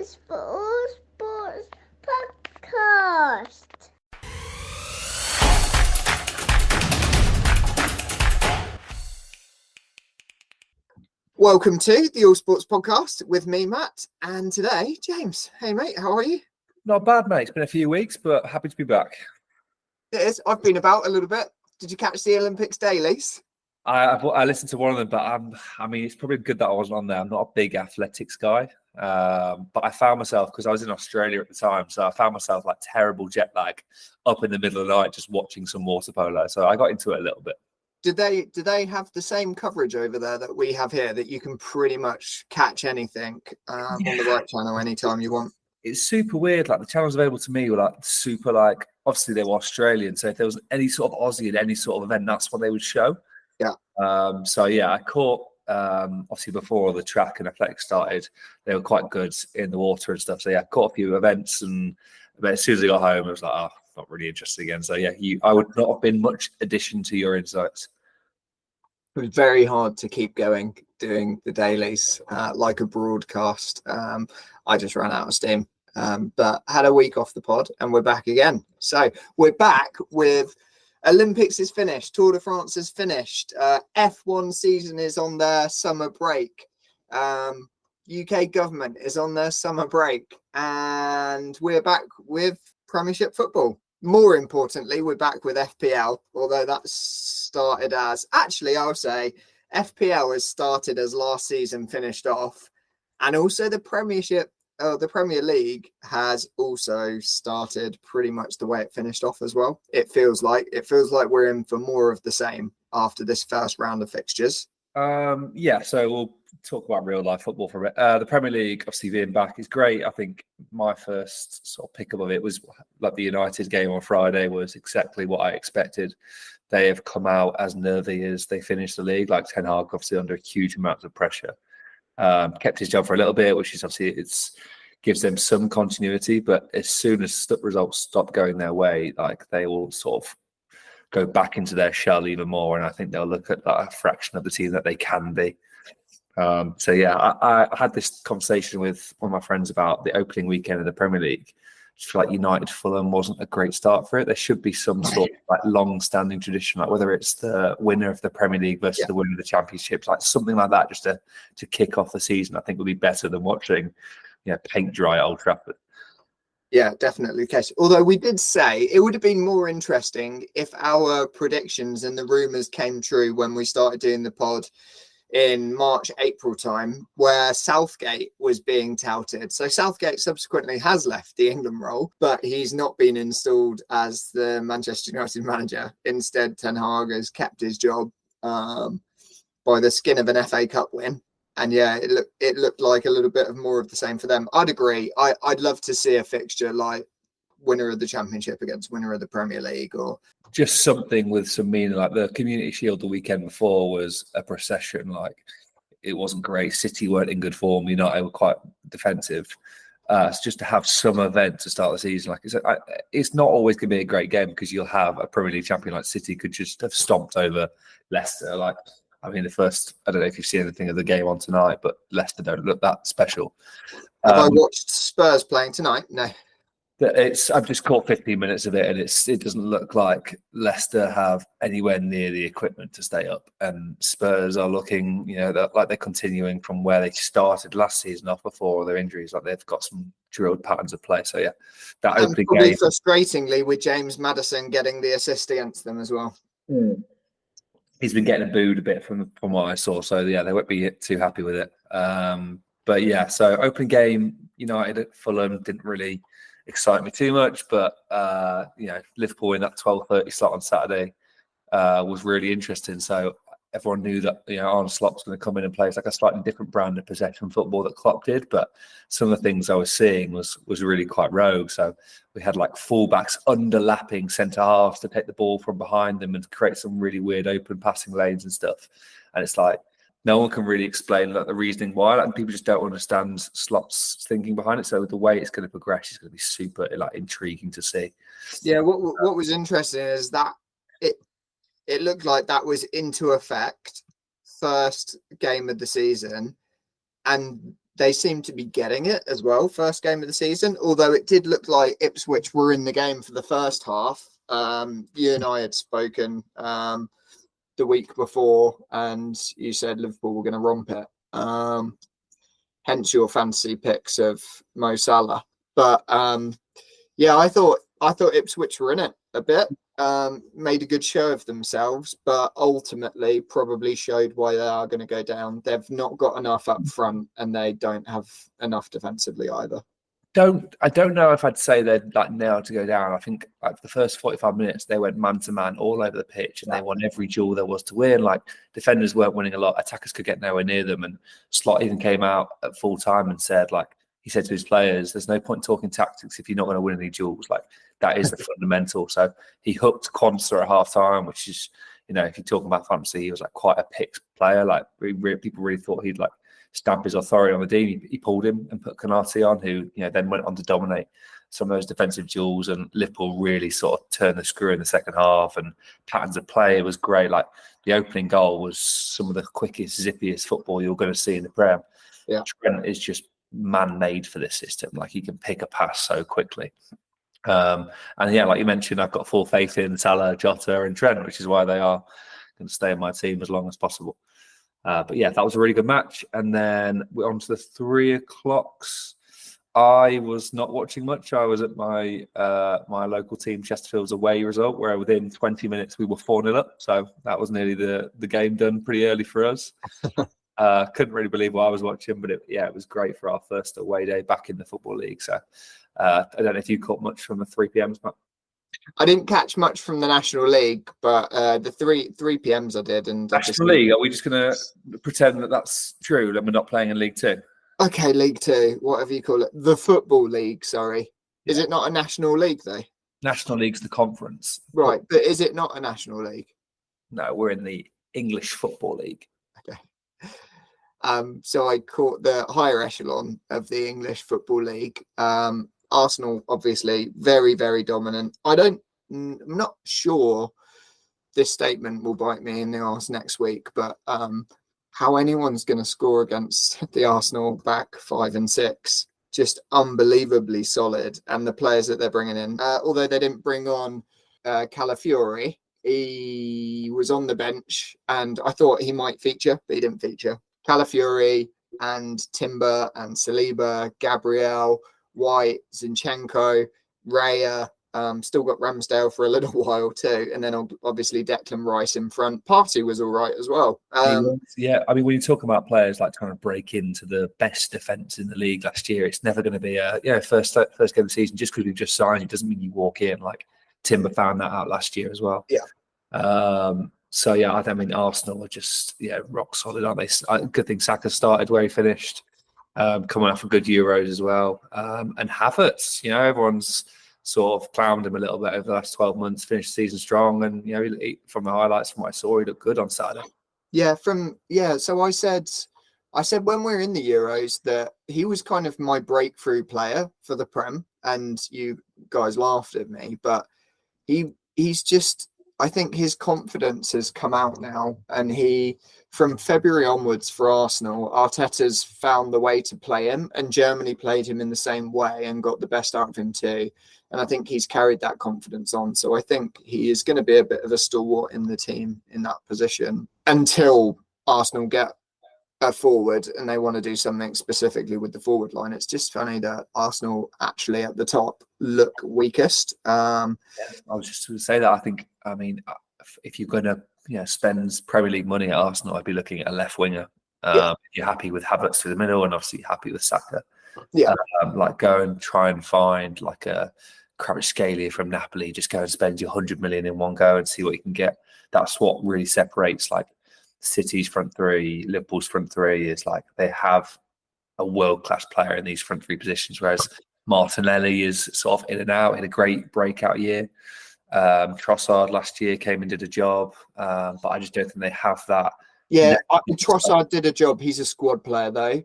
is for All Sports Podcast. Welcome to the All Sports Podcast with me, Matt, and today, James. Hey, mate, how are you? Not bad, mate. It's been a few weeks, but happy to be back. It is. I've been about a little bit. Did you catch the Olympics dailies? I listened to one of them, but it's probably good that I wasn't on there. I'm not a big athletics guy, but I found myself, because I was in Australia at the time, so I found myself like terrible jet lag up in the middle of the night just watching some water polo. So I got into it a little bit. Do they have the same coverage over there that we have here, that you can pretty much catch anything on the right channel anytime you want? It's super weird. Like, the channels available to me were like super, like, obviously they were Australian, so if there was any sort of Aussie at any sort of event, that's what they would show. Yeah. I caught obviously before the track and athletics started, they were quite good in the water and stuff. So yeah, I caught a few events, but as soon as I got home, I was like, oh, not really interested again. So yeah, I would not have been much addition to your insights. It was very hard to keep going doing the dailies like a broadcast. I just ran out of steam, but had a week off the pod, and we're back again. So we're back with Olympics is finished, Tour de France is finished, F1 season is on their summer break, UK government is on their summer break, and we're back with Premiership football. More importantly, we're back with FPL, although that started as, actually, I'll say FPL has started as last season finished off, and also the Premiership, the Premier League has also started pretty much the way it finished off as well. It feels like we're in for more of the same after this first round of fixtures. So we'll talk about real life football for a bit. The Premier League, obviously being back, is great. I think my first sort of pickup of it was like the United game on Friday was exactly what I expected. They have come out as nervy as they finished the league. Like, Ten Hag, obviously under a huge amount of pressure, kept his job for a little bit, which is obviously gives them some continuity. But as soon as results stop going their way, like, they will sort of go back into their shell even more, and I think they'll look at that fraction of the team that they can be. I had this conversation with one of my friends about the opening weekend of the Premier League. I just feel like United Fulham wasn't a great start for it. There should be some sort of like long-standing tradition, like whether it's the winner of the Premier League versus the winner of the Championships, like something like that, just to kick off the season. I think would be better than watching, paint dry Old Trafford. Yeah, definitely the case. Although we did say it would have been more interesting if our predictions and the rumours came true when we started doing the pod in March, April time, where Southgate was being touted. So Southgate subsequently has left the England role, but he's not been installed as the Manchester United manager. Instead, Ten Hag has kept his job by the skin of an FA Cup win. And yeah, it looked like a little bit of more of the same for them. I'd agree. I'd love to see a fixture like winner of the Championship against winner of the Premier League, or just something with some meaning. Like the Community Shield the weekend before was a procession. Like, it wasn't great. City weren't in good form. United were quite defensive. So just to have some event to start the season, like it's not always going to be a great game, because you'll have a Premier League champion like City could just have stomped over Leicester. Like, I mean, I don't know if you've seen anything of the game on tonight, but Leicester don't look that special. Have I watched Spurs playing tonight? No. I've just caught 15 minutes of it, and it doesn't look like Leicester have anywhere near the equipment to stay up. And Spurs are looking, like they're continuing from where they started last season off before their injuries. Like, they've got some drilled patterns of play. So yeah, that opening game, frustratingly, with James Maddison getting the assist against them as well. He's been getting booed a bit from what I saw. So yeah, they won't be too happy with it. But yeah, so opening game, United at Fulham didn't really excite me too much, but Liverpool in that 12:30 slot on Saturday was really interesting. So everyone knew that Arne Slot was going to come in and play. It's like a slightly different brand of possession football that Klopp did, but some of the things I was seeing was really quite rogue. So we had like fullbacks underlapping centre halves to take the ball from behind them and create some really weird open passing lanes and stuff. And it's like, no one can really explain the reasoning why, and people just don't understand Slot's thinking behind it. So the way it's going to progress is going to be super intriguing to see. Yeah, what was interesting is that it looked like that was into effect first game of the season, and they seem to be getting it as well. First game of the season, although it did look like Ipswich were in the game for the first half. You and I had spoken the week before, and you said Liverpool were going to romp it. Hence your fantasy picks of Mo Salah. But yeah, I thought Ipswich were in it a bit. Made a good show of themselves, but ultimately probably showed why they are going to go down. They've not got enough up front, and they don't have enough defensively either. I don't know if I'd say they're like nailed to go down. I think like the first 45 minutes they went man to man all over the pitch, and they won every duel there was to win. Like defenders weren't winning a lot, attackers could get nowhere near them, and Slot even came out at full time and said, like, he said to his players, "There's no point talking tactics if you're not going to win any duels. Like that is the fundamental." So he hooked Quansah at half time, which is, you know, if you're talking about fantasy, he was like quite a picked player. Like people really thought he'd like stamp his authority on the team. He pulled him and put Konate on, who, you know, then went on to dominate some of those defensive duels, and Liverpool really sort of turned the screw in the second half, and patterns of play was great. Like the opening goal was some of the quickest, zippiest football you're going to see in the Prem. Yeah. Trent is just man-made for this system. Like he can pick a pass so quickly. And yeah, like you mentioned, I've got full faith in Salah, Jota and Trent, which is why they are going to stay in my team as long as possible. But yeah, that was a really good match. And then we're on to the 3 o'clocks. I was not watching much. I was at my my local team, Chesterfield's away result, where within 20 minutes we were 4-0 up. So that was nearly the game done pretty early for us. Couldn't really believe what I was watching, but it was great for our first away day back in the Football League. So I don't know if you caught much from the 3 p.m. Matt. I didn't catch much from the National League, but the 3 p.m s I did. And National League, are we just going to pretend that that's true, that we're not playing in League Two? Okay, League Two, whatever you call it. The Football League, sorry. Yeah. Is it not a National League, though? National League's the conference. Right, but is it not a National League? No, we're in the English Football League. Okay. So I caught the higher echelon of the English Football League. Arsenal, obviously, very, very dominant. I'm not sure this statement will bite me in the arse next week, but how anyone's going to score against the Arsenal back 5 and 6, just unbelievably solid. And the players that they're bringing in, although they didn't bring on Calafiori, he was on the bench and I thought he might feature, but he didn't feature. Calafiori and Timber and Saliba, Gabriel, White, Zinchenko, Raya, still got Ramsdale for a little while too, and then obviously Declan Rice in front. Partey was all right as well. Yeah, I mean, when you talk about players like trying to break into the best defence in the league last year, it's never going to be a first game of the season. Just because we've just signed, it doesn't mean you walk in. Like Timber found that out last year as well. Yeah. So yeah, I mean Arsenal are just rock solid, aren't they? Good thing Saka started where he finished. Coming off a good Euros as well. And Havertz, everyone's sort of clowned him a little bit over the last 12 months, finished the season strong. And, from the highlights from what I saw, he looked good on Saturday. So I said when we're in the Euros that he was kind of my breakthrough player for the Prem, and you guys laughed at me, but he's just, I think his confidence has come out now, and from February onwards for Arsenal, Arteta's found the way to play him, and Germany played him in the same way and got the best out of him too. And I think he's carried that confidence on. So I think he is going to be a bit of a stalwart in the team in that position until Arsenal get a forward and they want to do something specifically with the forward line. It's just funny that Arsenal actually at the top look weakest. I was just going to say that. I mean, if you're going to spend Premier League money at Arsenal, I'd be looking at a left winger. If you're happy with Havertz through the middle, and obviously happy with Saka. Go and try and find like a Kvaratskhelia from Napoli. Just go and spend your 100 million in one go and see what you can get. That's what really separates like City's front three, Liverpool's front three, is like they have a world-class player in these front three positions, whereas Martinelli is sort of in and out, had a great breakout year. Trossard last year came and did a job, but I just don't think they have that. Trossard did a job. He's a squad player though.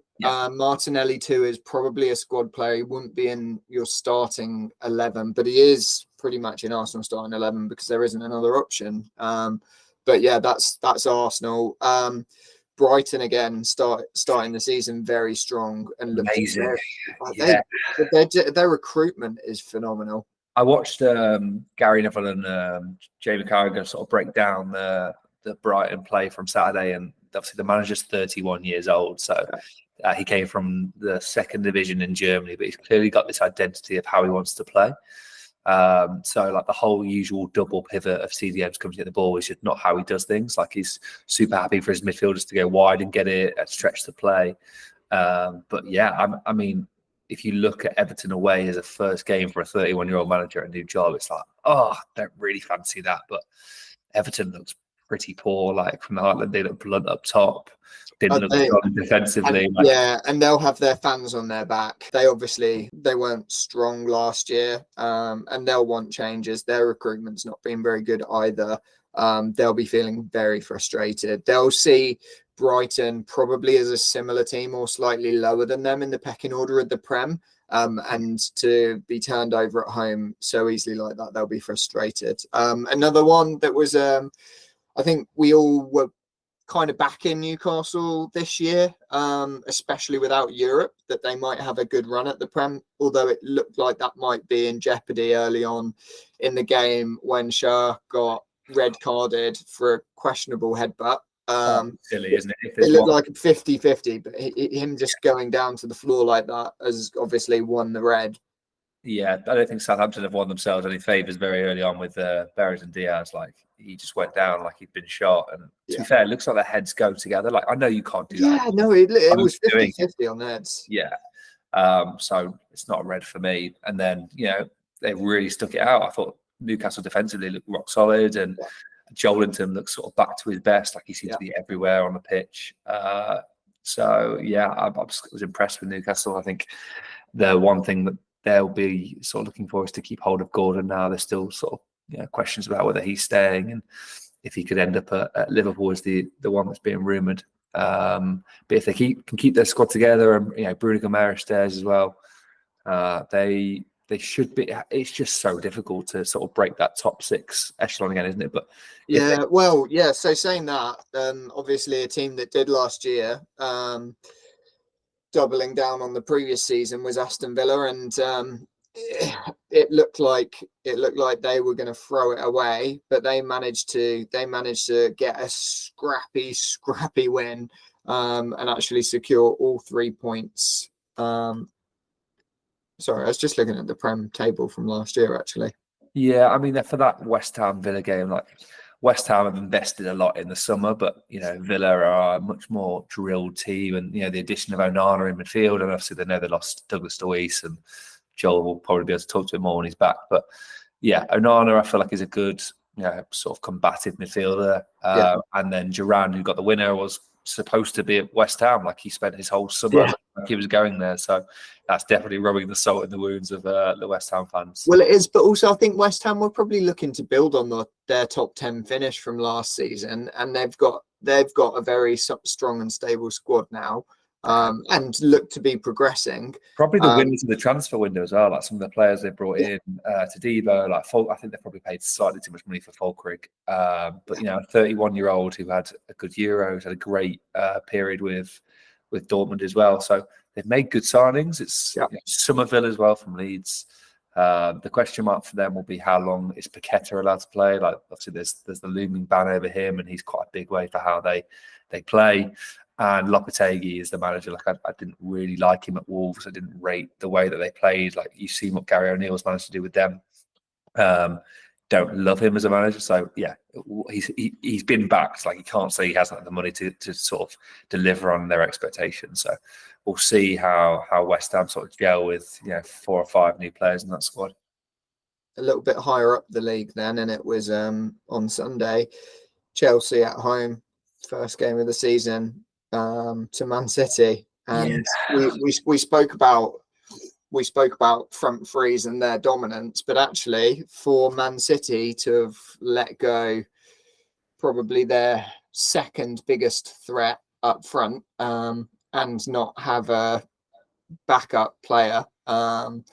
Martinelli too is probably a squad player. He wouldn't be in your starting 11, but he is pretty much in Arsenal starting 11 because there isn't another option. But yeah, that's Arsenal. Brighton again starting the season very strong and looking Amazing. very, Yeah. their recruitment is phenomenal. I watched Gary Neville and Jamie Carragher sort of break down the Brighton play from Saturday, and obviously the manager's 31 years old, so he came from the second division in Germany, but he's clearly got this identity of how he wants to play. So like the whole usual double pivot of CDMs coming to get the ball is just not how he does things. Like he's super happy for his midfielders to go wide and get it and stretch the play. But yeah, I mean, if you look at Everton away as a first game for a 31-year-old manager at a new job, it's like, oh, I don't really fancy that. But Everton looks pretty poor. Like from the Heartland, they look blunt up top. Didn't look strong defensively. And they'll have their fans on their back. They weren't strong last year, and they'll want changes. Their recruitment's not been very good either. They'll be feeling very frustrated. They'll see Brighton probably as a similar team or slightly lower than them in the pecking order of the Prem. And to be turned over at home so easily like that, they'll be frustrated. Another one that was, I think we all were kind of back in Newcastle this year, especially without Europe, that they might have a good run at the Prem, although it looked like that might be in jeopardy early on in the game when Shah got red carded for a questionable headbutt. Silly, isn't it? It looked like 50-50, but him just going down to the floor like that has obviously won the red. Yeah, I don't think Southampton have won themselves any favours very early on with Berries and Diaz. Like he just went down like he'd been shot. And to be fair, it looks like their heads go together. Like I know you can't do that. Yeah, no, it was 50-50 on the heads. Yeah. So it's not a red for me. And then, they really stuck it out. I thought Newcastle defensively looked rock solid, and Joelinton looks sort of back to his best. Like he seemed to be everywhere on the pitch. So yeah, I was impressed with Newcastle. I think the one thing that they'll be sort of looking for is to keep hold of Gordon now. There's still sort of questions about whether he's staying and if he could end up at Liverpool as the one that's being rumoured. But if they can keep their squad together, and Bruno Guimaraes stays as well, they should be. It's just so difficult to sort of break that top six echelon again, isn't it? But So saying that, obviously a team that did last year, doubling down on the previous season, was Aston Villa, and it looked like they were going to throw it away, but they managed to get a scrappy win, and actually secure all 3 points. Sorry, I was just looking at the Prem table from last year, actually. Yeah, I mean, for that West Ham Villa game, like West Ham have invested a lot in the summer, but Villa are a much more drilled team, and the addition of Onana in midfield, and obviously they know they lost Douglas Luiz, and Joel will probably be able to talk to him more when he's back. But yeah, Onana I feel like is a good sort of combative midfielder, and then Duran, who got the winner, was supposed to be at West Ham. Like he spent his whole summer like he was going there, so that's definitely rubbing the salt in the wounds of the West Ham fans. Well, it is, but also I think West Ham were probably looking to build on their top 10 finish from last season, and they've got a very strong and stable squad now, and look to be progressing. Probably the winners of the transfer window as well. Like some of the players they brought in, to Debo, like Folk. I think they probably paid slightly too much money for Folkrig. But a 31-year-old who had a good Euros, had a great period with Dortmund as well. So they've made good signings. It's Somerville as well from Leeds. The question mark for them will be how long is Paqueta allowed to play? Like obviously there's the looming ban over him, and he's quite a big way for how they play. And Lopetegui is the manager. Like I didn't really like him at Wolves. I didn't rate the way that they played. Like you've seen what Gary O'Neill's managed to do with them. Don't love him as a manager. So yeah, he's been backed. Like you can't say he hasn't had the money to sort of deliver on their expectations. So we'll see how West Ham sort of gel with 4 or 5 new players in that squad. A little bit higher up the league then, and it was on Sunday, Chelsea at home, first game of the season, to Man City, and we spoke about front threes and their dominance, but actually for Man City to have let go probably their second biggest threat up front, and not have a backup player from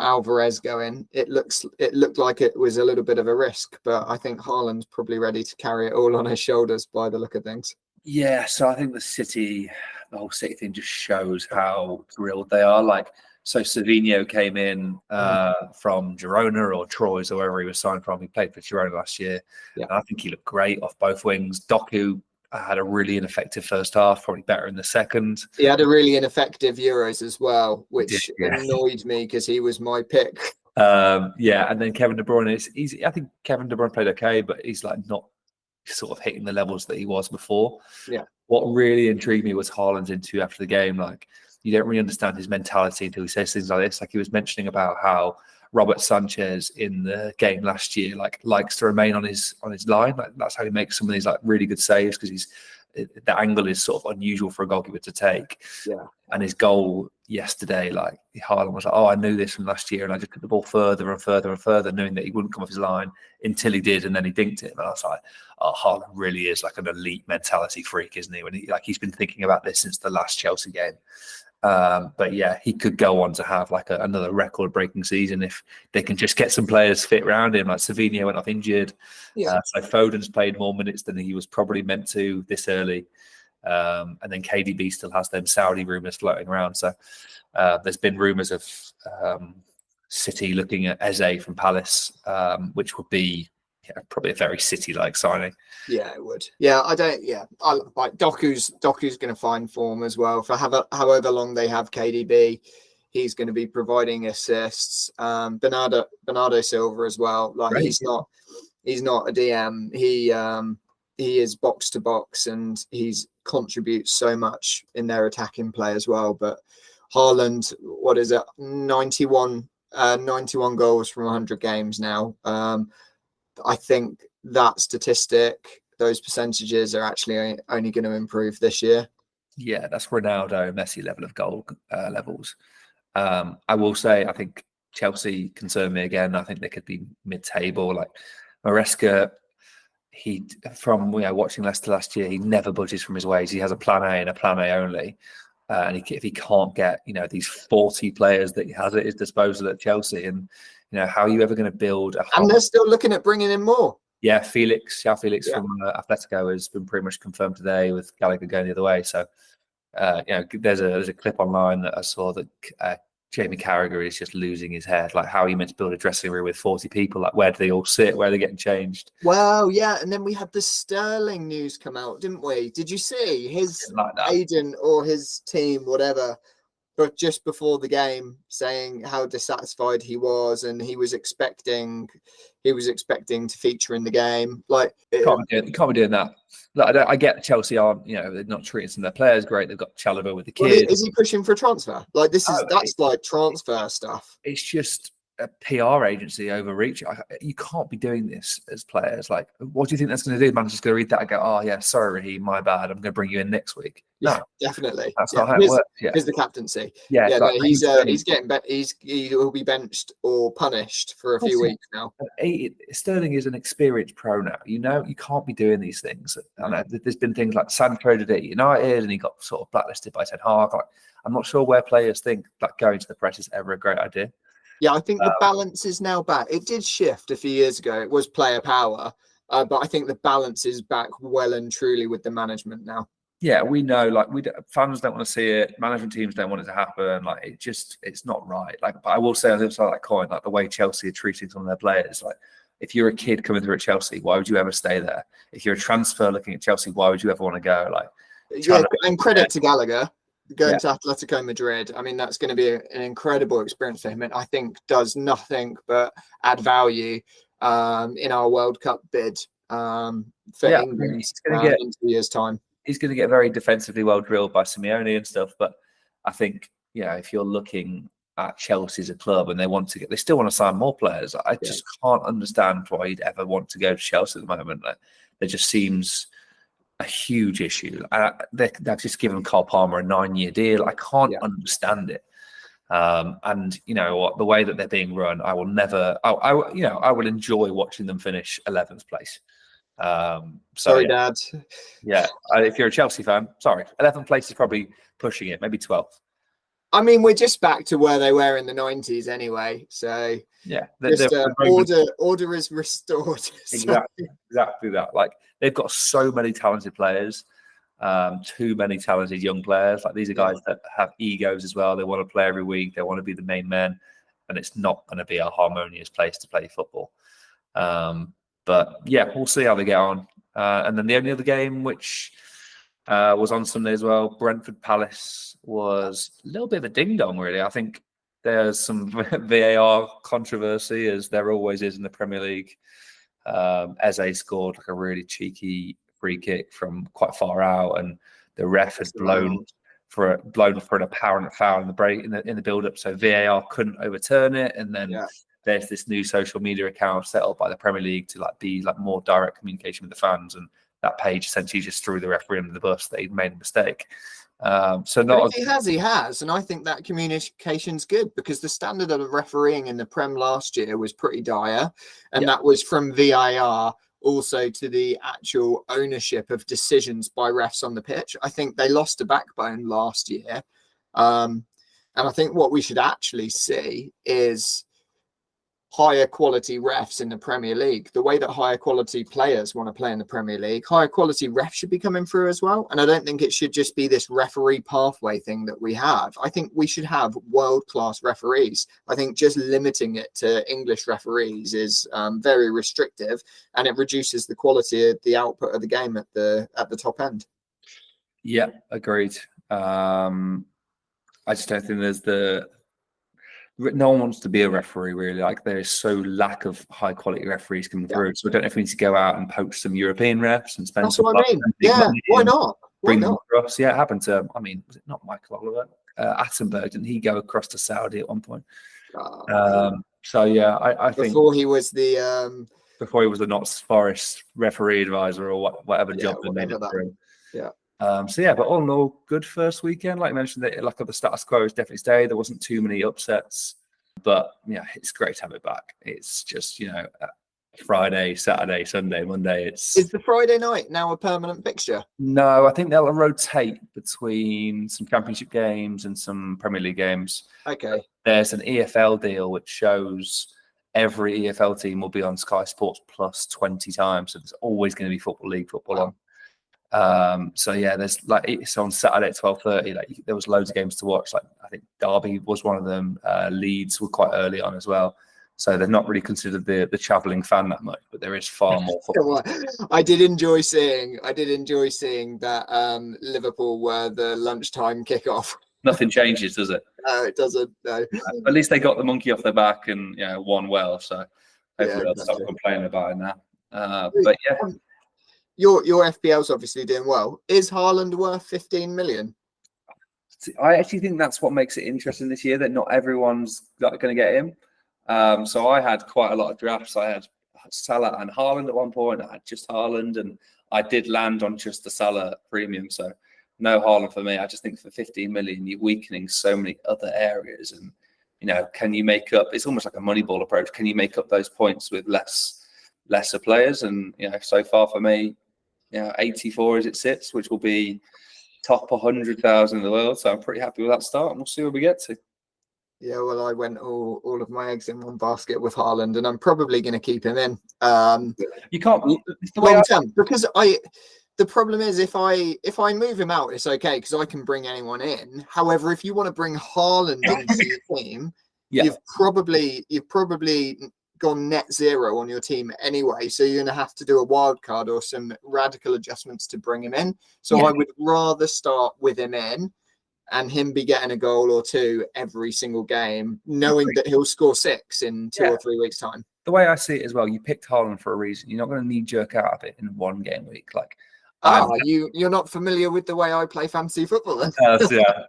Alvarez going, it looked like it was a little bit of a risk, but I think Haaland's probably ready to carry it all on his shoulders by the look of things. Yeah, so I think the whole City thing just shows how drilled they are. Like, so Savinho came in from Girona or Troyes or wherever he was signed from. He played for Girona last year. Yeah. And I think he looked great off both wings. Doku had a really ineffective first half, probably better in the second. He had a really ineffective Euros as well, which He did, yeah. annoyed me because he was my pick. And then Kevin De Bruyne I think Kevin De Bruyne played okay, but he's like not sort of hitting the levels that he was before. Yeah. What really intrigued me was Haaland's interview after the game. Like, you don't really understand his mentality until he says things like this. Like, he was mentioning about how Robert Sanchez in the game last year likes to remain on his line. Like, that's how he makes some of these like really good saves, because the angle is sort of unusual for a goalkeeper to take. Yeah. And his goal yesterday, like, Haaland was like, "Oh, I knew this from last year, and I just put the ball further and further and further, knowing that he wouldn't come off his line until he did, and then he dinked it." And I was like, "Oh, Haaland really is like an elite mentality freak, isn't he?" When he's been thinking about this since the last Chelsea game. But yeah, he could go on to have like another record-breaking season if they can just get some players fit around him. Like, Savinho went off injured, so Foden's played more minutes than he was probably meant to this early. And then KDB still has them Saudi rumours floating around. So there's been rumours of City looking at Eze from Palace, which would be probably a very City-like signing. Yeah, it would. Yeah, I like Doku's going to find form as well. For however long they have KDB, he's going to be providing assists. Bernardo Silva as well. Like, right. He's not a DM. He is box to box, and he's contributes so much in their attacking play as well. But Haaland, what is it? 91 goals from 100 games now. I think that statistic, those percentages, are actually only going to improve this year. Yeah, that's Ronaldo, Messi level of goal levels. I will say, I think Chelsea concern me again. I think they could be mid-table. Like, Maresca, watching Leicester last year, he never budges from his ways. He has a plan A and a plan A only. And if he can't get, these 40 players that he has at his disposal at Chelsea, and how are you ever going to build and they're still looking at bringing in more. Yeah, Felix from Atletico has been pretty much confirmed today, with Gallagher going the other way. So there's a clip online that I saw that Jamie Carragher is just losing his head. Like, how are you meant to build a dressing room with 40 people? Like, where do they all sit? Where are they getting changed? Well, yeah, and then we had the Sterling news come out, didn't we? Did you see his agent or his team, whatever, but just before the game, saying how dissatisfied he was, and he was expecting to feature in the game. Like, can't be doing that. Like, I get Chelsea aren't, they're not treating some of their players great. They've got Chalobah with the kids. Well, is he pushing for a transfer? Like, that's like transfer stuff. It's just a PR agency overreach. You can't be doing this as players. Like, what do you think that's going to do? Manager's going to read that and go, "Oh yeah, sorry, Raheem, my bad. I'm going to bring you in next week." No, definitely. That's not how it works. Yeah, here's the captaincy. Yeah, no, he's getting he'll be benched or punished for a few weeks now. Sterling is an experienced pro now. You can't be doing these things. And there's been things like Sancho did at United, and he got sort of blacklisted by Ten Hag. Like, I'm not sure where players think like going to the press is ever a great idea. Yeah, I think the balance is now back. It did shift a few years ago. It was player power, but I think the balance is back well and truly with the management now. Yeah, we know, like, fans don't want to see it. Management teams don't want it to happen. Like, it's not right. Like, but I will say on the other side of that coin, like, the way Chelsea are treating some of their players, like, if you're a kid coming through at Chelsea, why would you ever stay there? If you're a transfer looking at Chelsea, why would you ever want to go? Like, and credit to Gallagher. Going to Atletico Madrid, I mean, that's going to be an incredible experience for him, and I think does nothing but add value in our World Cup bid for England in 2 years' time. He's going to get very defensively well drilled by Simeone and stuff, but I think, if you're looking at Chelsea as a club and they still want to sign more players, I just can't understand why you'd ever want to go to Chelsea at the moment. Like, there just seems a huge issue. They've just given Cole Palmer a 9-year deal. I can't understand it. And the way that they're being run, I will never. I will enjoy watching them finish 11th place. Sorry, Dad. Yeah, if you're a Chelsea fan, sorry, 11th place is probably pushing it. Maybe 12th. I mean, we're just back to where they were in the 90s anyway. So yeah, order is restored. Exactly that. Like, they've got so many talented players. Too many talented young players. Like these are guys that have egos as well. They want to play every week. They want to be the main men, and it's not going to be a harmonious place to play football. But yeah, we'll see how they get on. And then the only other game which was on Sunday as well, Brentford Palace, was a little bit of a ding dong, really. I think there's some VAR controversy, as there always is in the Premier League. Eze scored like a really cheeky free kick from quite far out, and the ref had blown for an apparent foul in the break in the build up, so VAR couldn't overturn it. And then there's this new social media account set up by the Premier League to be more direct communication with the fans, and that page essentially just threw the referee under the bus that he'd made a mistake. But if he has, and I think that communication's good, because the standard of refereeing in the Prem last year was pretty dire, and that was from VAR also to the actual ownership of decisions by refs on the pitch. I think they lost a backbone last year, and I think what we should actually see is higher quality refs in the Premier League. The way that higher quality players want to play in the Premier League, higher quality refs should be coming through as well. And I don't think it should just be this referee pathway thing that we have. I think we should have world-class referees. I think just limiting it to English referees is very restrictive, and it reduces the quality of the output of the game at the top end. Yeah, agreed. I just don't think no one wants to be a referee, really. Like, there is so lack of high quality referees coming through. So I don't know if we need to go out and poach some European refs and spend some money. Yeah, why not? Bring them across. Yeah, it happened to, was it not Michael Oliver? Attenberg, didn't he go across to Saudi at one point? So yeah, I think before he was the Notts Forest referee advisor or whatever job they made it through. Yeah. But all in all, good first weekend. Like I mentioned, the status quo has definitely stayed. There wasn't too many upsets, but yeah, it's great to have it back. It's just, Friday, Saturday, Sunday, Monday. Is the Friday night now a permanent fixture? No, I think they'll rotate between some Championship games and some Premier League games. Okay. There's an EFL deal which shows every EFL team will be on Sky Sports Plus 20 times. So there's always going to be Football League football on. So yeah, there's it's on Saturday at 12:30. There was loads of games to watch. I think Derby was one of them. Leeds were quite early on as well. So they're not really considered the travelling fan that much, but there is far more football. I did enjoy seeing that Liverpool were the lunchtime kickoff. Nothing changes, does it? No, it doesn't. No. At least they got the monkey off their back and won well. So hopefully they'll stop complaining about it now. But yeah. Your FPL's obviously doing well. Is Haaland worth 15 million? I actually think that's what makes it interesting this year, that not everyone's going to get him. So I had quite a lot of drafts. I had Salah and Haaland at one point. I had just Haaland, and I did land on just the Salah premium. So no Haaland for me. I just think for 15 million, you're weakening so many other areas. And, can you make up? It's almost like a Moneyball approach. Can you make up those points with lesser players? And, so far for me, 84 as it sits, which will be top 100,000 in the world. So I'm pretty happy with that start, and we'll see where we get to. Yeah, well, I went all of my eggs in one basket with Haaland, and I'm probably going to keep him in. You can't long term, because the problem is if I move him out, it's okay because I can bring anyone in. However, if you want to bring Haaland into your team, you've probably gone net zero on your team anyway, so you're going to have to do a wild card or some radical adjustments to bring him in. So I would rather start with him in and him be getting a goal or two every single game, knowing that he'll score 6 in 2 or 3 weeks' time. The way I see it as well, you picked Haaland for a reason. You're not going to knee jerk out of it in one game week. You're not familiar with the way I play fantasy football then? Yeah.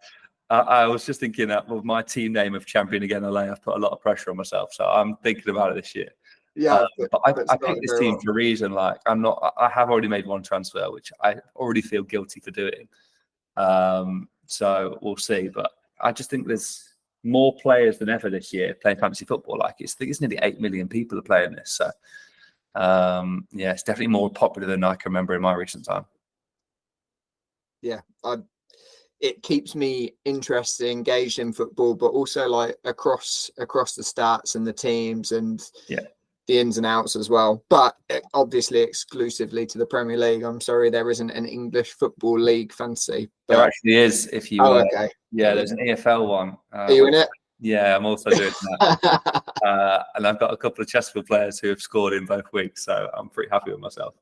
I was just thinking that with my team name of Champion Again LA, I've put a lot of pressure on myself. So I'm thinking about it this year. Yeah. But I picked this team for a reason. I have already made one transfer, which I already feel guilty for doing. So we'll see. But I just think there's more players than ever this year playing fantasy football. It's nearly 8 million people are playing this. So it's definitely more popular than I can remember in my recent time. Yeah. It keeps me interested, engaged in football, but also across the stats and the teams and the ins and outs as well, but obviously exclusively to the Premier League. I'm sorry, there isn't an English football league fancy. But... There actually is. If you, okay. Yeah, there's an EFL one. Are you in it? Yeah, I'm also doing that. And I've got a couple of Chesterfield players who have scored in both weeks, so I'm pretty happy with myself.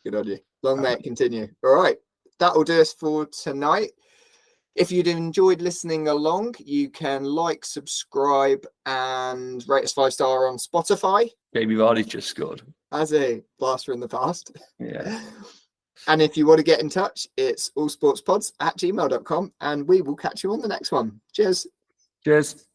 Good on you. Long may it continue. All right, that will do us for tonight. If you'd enjoyed listening along, you can like, subscribe, and rate us 5-star on Spotify. Jamie Vardy's just scored. As a blaster in the past. Yeah. And if you want to get in touch, it's allsportspods@gmail.com, and we will catch you on the next one. Cheers. Cheers.